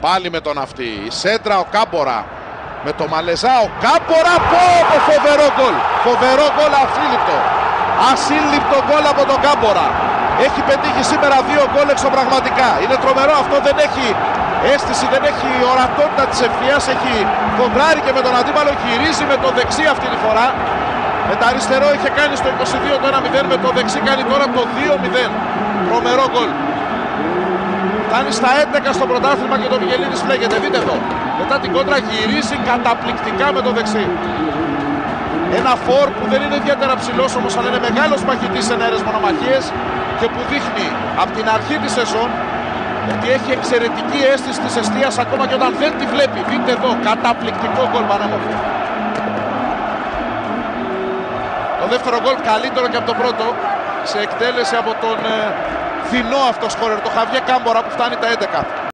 Πάλι με τον αυτή. Η σέντρα ο Κάμπορα. Με το Μαλεζά ο Κάμπορα. Πω, φοβερό γκολ. Φοβερό γκολ, ασύλληπτο. Ασύλληπτο γκολ από τον Κάμπορα. Έχει πετύχει σήμερα 2 γκολ εξωπραγματικά. Είναι τρομερό αυτό, δεν έχει αίσθηση, δεν έχει ορατότητα της ευθείας. Έχει κοντράρει και με τον αντίπαλο, γυρίζει με το δεξί αυτή τη φορά. Με το αριστερό είχε κάνει στο 22 το 1-0, με το δεξί κάνει τώρα το 2-0. Τρομερό γκολ. Φτάνει στα 11 στο πρωτάθλημα και το Βιγελίδης φλέγεται. Δείτε εδώ. Μετά την κόντρα γυρίζει καταπληκτικά με το δεξί. Ένα φορ που δεν είναι ιδιαίτερα ψηλός όμως, αλλά είναι μεγάλος μαχητής σε νέες μονομαχίες και που δείχνει από την αρχή της σεζόν ότι έχει εξαιρετική αίσθηση της εστίας ακόμα και όταν δεν τη βλέπει. Δείτε εδώ, καταπληκτικό γκολ πανέμορφο. Το δεύτερο γκολ καλύτερο και από το πρώτο, σε εκτέλεση από τον δεινό αυτό σκόρερ, το Χαβιέ Κάμπορα, που φτάνει τα 11.